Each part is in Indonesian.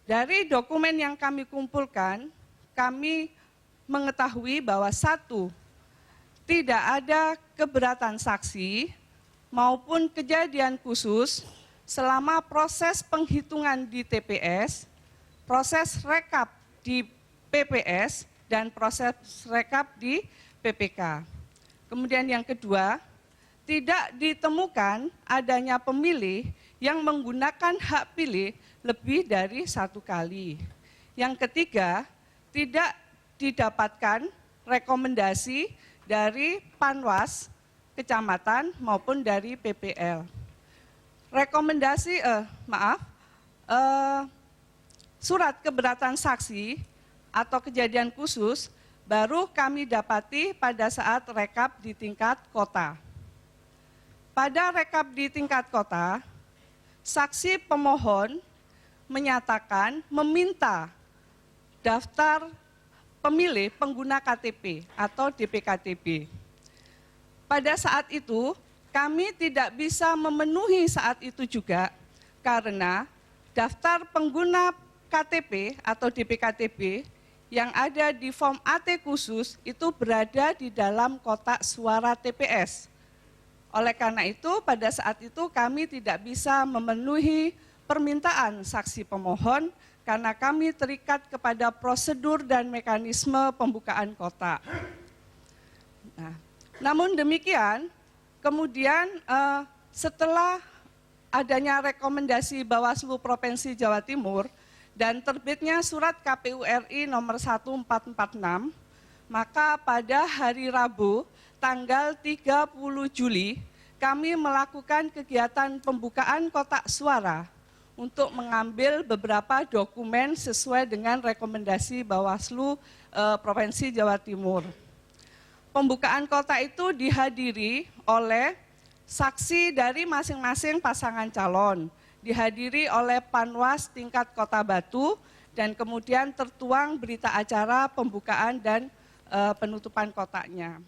Dari dokumen yang kami kumpulkan, kami mengetahui bahwa satu, tidak ada keberatan saksi maupun kejadian khusus selama proses penghitungan di TPS, proses rekap di PPS, dan proses rekap di PPK. Kemudian yang kedua, tidak ditemukan adanya pemilih yang menggunakan hak pilih lebih dari satu kali. Yang ketiga, tidak didapatkan rekomendasi dari Panwas kecamatan maupun dari PPL. Surat keberatan saksi atau kejadian khusus baru kami dapati pada saat rekap di tingkat kota. Pada rekap di tingkat kota, saksi pemohon menyatakan meminta daftar pemilih pengguna KTP atau DPKTB. Pada saat itu, kami tidak bisa memenuhi saat itu juga karena daftar pengguna KTP atau DPKTB yang ada di form AT khusus itu berada di dalam kotak suara TPS. Oleh karena itu, pada saat itu kami tidak bisa memenuhi permintaan saksi pemohon karena kami terikat kepada prosedur dan mekanisme pembukaan kotak. Nah, namun demikian, kemudian setelah adanya rekomendasi Bawaslu Provinsi Jawa Timur dan terbitnya surat KPU RI nomor 1446, maka pada hari Rabu tanggal 30 Juli kami melakukan kegiatan pembukaan kotak suara untuk mengambil beberapa dokumen sesuai dengan rekomendasi Bawaslu Provinsi Jawa Timur. Pembukaan kotak itu dihadiri oleh saksi dari masing-masing pasangan calon, dihadiri oleh Panwas tingkat Kota Batu, dan kemudian tertuang berita acara pembukaan dan penutupan kotaknya.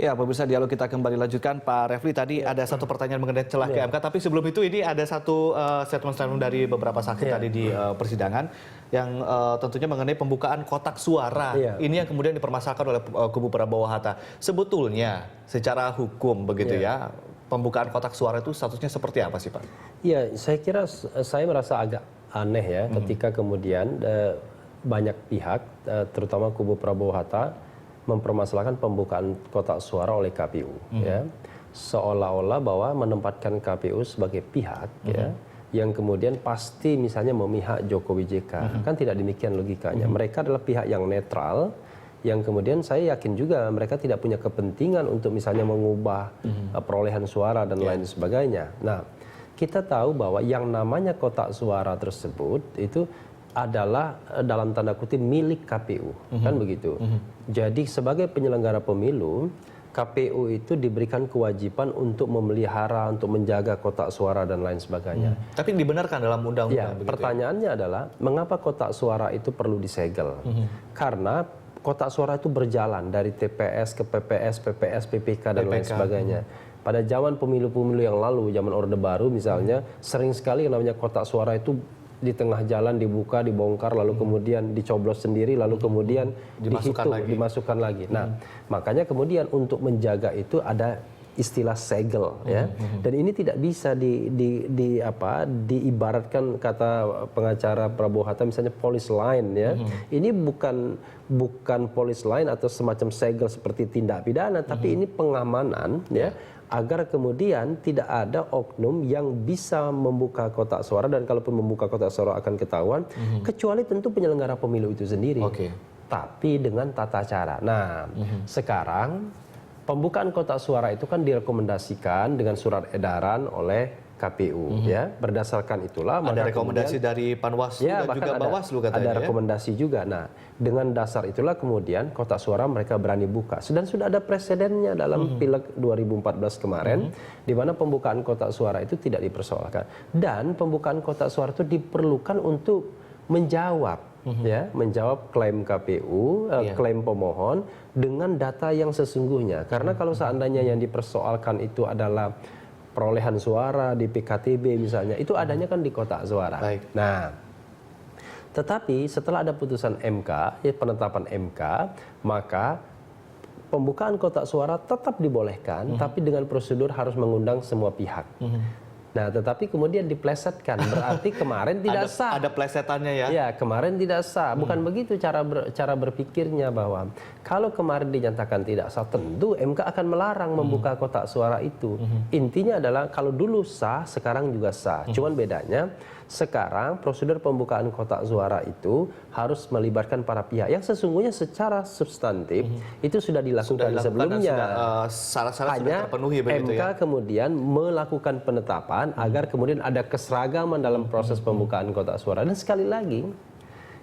Ya, pemirsa, dialog kita kembali lanjutkan. Pak Refli, tadi ada satu pertanyaan mengenai celah ke MK, tapi sebelum itu ini ada satu statement dari beberapa saksi tadi di persidangan yang tentunya mengenai pembukaan kotak suara. Ini yang kemudian dipermasalahkan oleh kubu Prabowo Hatta. Sebetulnya secara hukum begitu ya, pembukaan kotak suara itu statusnya seperti apa sih, Pak? Iya, saya kira saya merasa agak aneh ya ketika kemudian banyak pihak, terutama kubu Prabowo Hatta, mempermasalahkan pembukaan kotak suara oleh KPU, ya, seolah-olah bahwa menempatkan KPU sebagai pihak, ya, yang kemudian pasti misalnya memihak Jokowi JK, kan tidak demikian logikanya. Mereka adalah pihak yang netral, yang kemudian saya yakin juga mereka tidak punya kepentingan untuk misalnya mengubah perolehan suara dan lain sebagainya. Nah, kita tahu bahwa yang namanya kotak suara tersebut itu adalah dalam tanda kutip milik KPU, kan begitu. Jadi sebagai penyelenggara pemilu, KPU itu diberikan kewajiban untuk memelihara, untuk menjaga kotak suara dan lain sebagainya. Tapi dibenarkan dalam undang-undang. Ya, pertanyaannya adalah mengapa kotak suara itu perlu disegel? Karena kotak suara itu berjalan dari TPS ke PPS, PPS, PPK dan lain sebagainya. Pada zaman pemilu-pemilu yang lalu, zaman Orde Baru misalnya, sering sekali yang namanya kotak suara itu di tengah jalan dibuka, dibongkar, lalu kemudian dicoblos sendiri, lalu kemudian dimasukkan lagi. Nah, makanya kemudian untuk menjaga itu ada istilah segel, ya. Dan ini tidak bisa diibaratkan kata pengacara Prabowo Hatta misalnya police line, ya. Ini bukan police line atau semacam segel seperti tindak pidana, tapi ini pengamanan, ya, agar kemudian tidak ada oknum yang bisa membuka kotak suara, dan kalaupun membuka kotak suara akan ketahuan, kecuali tentu penyelenggara pemilu itu sendiri. Tapi dengan tata cara. Nah, sekarang pembukaan kotak suara itu kan direkomendasikan dengan surat edaran oleh KPU, ya. Berdasarkan itulah ada rekomendasi dari Panwaslu dan juga Bawaslu katanya. Ada rekomendasi juga. Nah, dengan dasar itulah kemudian kotak suara mereka berani buka. Dan sudah ada presidennya dalam Pileg 2014 kemarin, di mana pembukaan kotak suara itu tidak dipersoalkan. Dan pembukaan kotak suara itu diperlukan untuk menjawab, ya, menjawab klaim KPU, klaim pemohon dengan data yang sesungguhnya. Karena kalau seandainya yang dipersoalkan itu adalah perolehan suara di PKTB misalnya, itu adanya kan di kotak suara. Nah, Tetapi setelah ada putusan MK, ya penetapan MK, maka pembukaan kotak suara tetap dibolehkan, tapi dengan prosedur harus mengundang semua pihak. Nah, tetapi kemudian diplesetkan, berarti kemarin tidak sah. Ada plesetannya ya? Ya, kemarin tidak sah. Bukan begitu cara berpikirnya, bahwa kalau kemarin dinyatakan tidak sah, tentu MK akan melarang membuka kotak suara itu. Intinya adalah kalau dulu sah, sekarang juga sah. Cuman bedanya, sekarang prosedur pembukaan kotak suara itu harus melibatkan para pihak yang sesungguhnya secara substantif itu sudah dilakukan sebelumnya. Syarat-syarat sudah terpenuhi begitu MK ya? kemudian melakukan penetapan agar kemudian ada keseragaman dalam proses pembukaan kotak suara. Dan sekali lagi,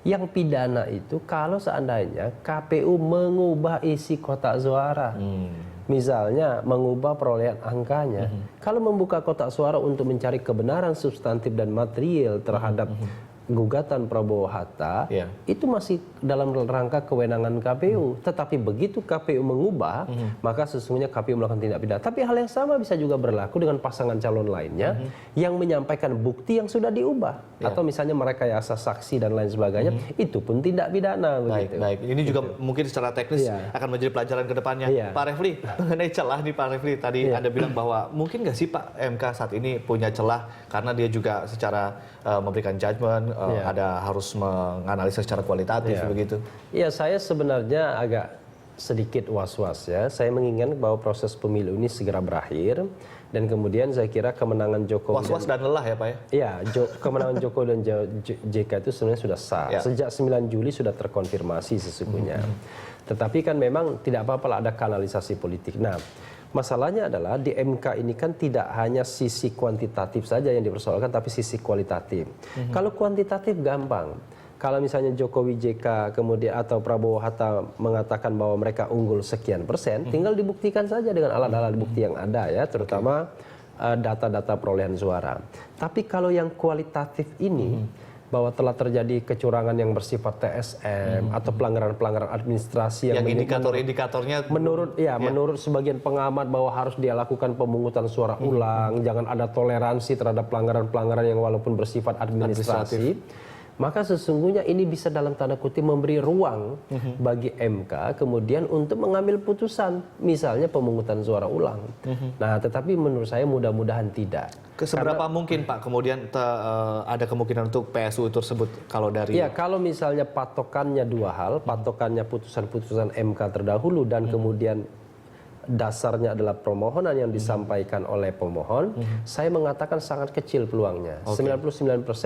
yang pidana itu kalau seandainya KPU mengubah isi kotak suara. Misalnya mengubah perolehan angkanya. Kalau membuka kotak suara untuk mencari kebenaran substantif dan material terhadap gugatan Prabowo Hatta, itu masih dalam rangka kewenangan KPU. Tetapi begitu KPU mengubah, maka sesungguhnya KPU melakukan tindak pidana. Tapi hal yang sama bisa juga berlaku dengan pasangan calon lainnya yang menyampaikan bukti yang sudah diubah. Atau misalnya merekayasa saksi dan lain sebagainya, itu pun tindak pidana. Baik. Ini juga mungkin secara teknis akan menjadi pelajaran ke depannya. Pak Refli, mengenai celah nih Pak Refli, tadi Anda bilang bahwa mungkin nggak sih Pak MK saat ini punya celah karena dia juga secara memberikan judgement, ada harus menganalisa secara kualitatif begitu. Iya, saya sebenarnya agak sedikit was-was ya. Saya menginginkan bahwa proses pemilu ini segera berakhir dan kemudian saya kira kemenangan Jokowi was-was dan lelah ya Pak ya? Iya, kemenangan Jokowi dan JK itu sebenarnya sudah sah. Sejak 9 Juli sudah terkonfirmasi sesungguhnya. Tetapi kan memang tidak apa-apa ada kanalisasi politik. Nah, masalahnya adalah di MK ini kan tidak hanya sisi kuantitatif saja yang dipersoalkan, tapi sisi kualitatif. Kalau kuantitatif gampang. Kalau misalnya Jokowi JK kemudian atau Prabowo Hatta mengatakan bahwa mereka unggul sekian persen, tinggal dibuktikan saja dengan alat-alat bukti yang ada ya, terutama data-data perolehan suara. Tapi kalau yang kualitatif ini, bahwa telah terjadi kecurangan yang bersifat TSM atau pelanggaran-pelanggaran administrasi yang indikator-indikatornya menurut sebagian pengamat bahwa harus dia lakukan pemungutan suara ulang, jangan ada toleransi terhadap pelanggaran-pelanggaran yang walaupun bersifat administratif. Maka sesungguhnya ini bisa dalam tanda kutip memberi ruang bagi MK kemudian untuk mengambil putusan, misalnya pemungutan suara ulang. Nah, tetapi menurut saya mudah-mudahan tidak. Seberapa mungkin Pak kemudian ada kemungkinan untuk PSU tersebut kalau dari... Ya, kalau misalnya patokannya dua hal, patokannya putusan-putusan MK terdahulu dan kemudian dasarnya adalah permohonan yang disampaikan oleh pemohon, saya mengatakan sangat kecil peluangnya. 99%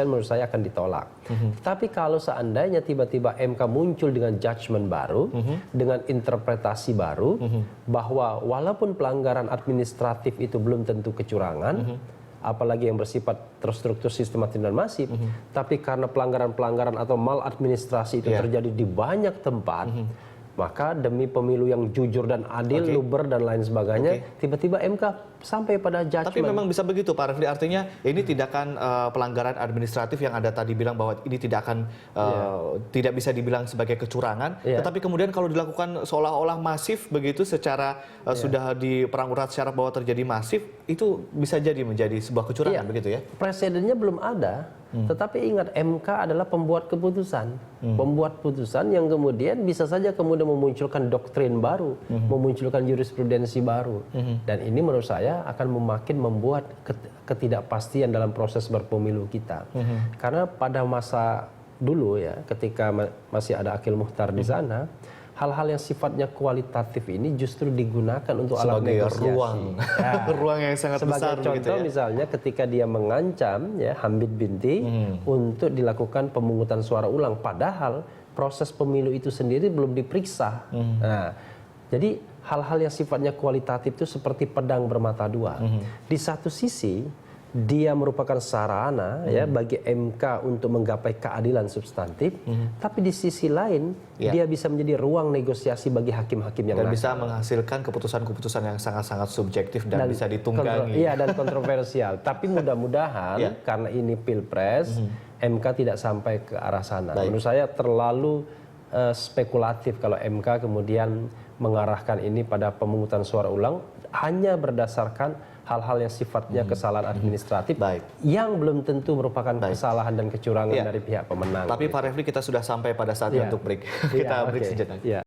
menurut saya akan ditolak. Tapi kalau seandainya tiba-tiba MK muncul dengan judgement baru, dengan interpretasi baru, bahwa walaupun pelanggaran administratif itu belum tentu kecurangan, apalagi yang bersifat terstruktur, sistematis dan masif, tapi karena pelanggaran-pelanggaran atau maladministrasi itu terjadi di banyak tempat, maka demi pemilu yang jujur dan adil, luber dan lain sebagainya, tiba-tiba MK sampai pada judgment. Tapi memang bisa begitu Pak Refli, artinya ini tidak akan pelanggaran administratif yang Anda tadi bilang bahwa ini tidak akan tidak bisa dibilang sebagai kecurangan, tetapi kemudian kalau dilakukan seolah-olah masif begitu secara sudah diperang urat secara bahwa terjadi masif, itu bisa jadi menjadi sebuah kecurangan begitu ya? Presidennya belum ada. Tetapi ingat, MK adalah pembuat keputusan. Pembuat putusan yang kemudian bisa saja kemudian memunculkan doktrin baru, memunculkan jurisprudensi baru. Dan ini menurut saya akan makin membuat ketidakpastian dalam proses berpemilu kita. Karena pada masa dulu ya, ketika masih ada Akil Mukhtar di sana, hal-hal yang sifatnya kualitatif ini justru digunakan untuk alat negosiasi. Ruang yang sangat besar. Sebagai contoh misalnya ketika dia mengancam ya Hamid Binti untuk dilakukan pemungutan suara ulang, padahal proses pemilu itu sendiri belum diperiksa. Nah, jadi hal-hal yang sifatnya kualitatif itu seperti pedang bermata dua. Di satu sisi dia merupakan sarana ya bagi MK untuk menggapai keadilan substantif, tapi di sisi lain dia bisa menjadi ruang negosiasi bagi hakim-hakim yang dan bisa menghasilkan keputusan-keputusan yang sangat-sangat subjektif dan bisa ditunggangi. Iya, dan kontroversial. Tapi mudah-mudahan karena ini Pilpres, MK tidak sampai ke arah sana. Menurut saya terlalu spekulatif kalau MK kemudian mengarahkan ini pada pemungutan suara ulang hanya berdasarkan hal-hal yang sifatnya kesalahan administratif Baik. yang belum tentu merupakan kesalahan dan kecurangan Iya. dari pihak pemenang. Tapi Pak Refli, kita sudah sampai pada saatnya Iya. untuk break. Iya, Kita break oke. sejenak. Iya.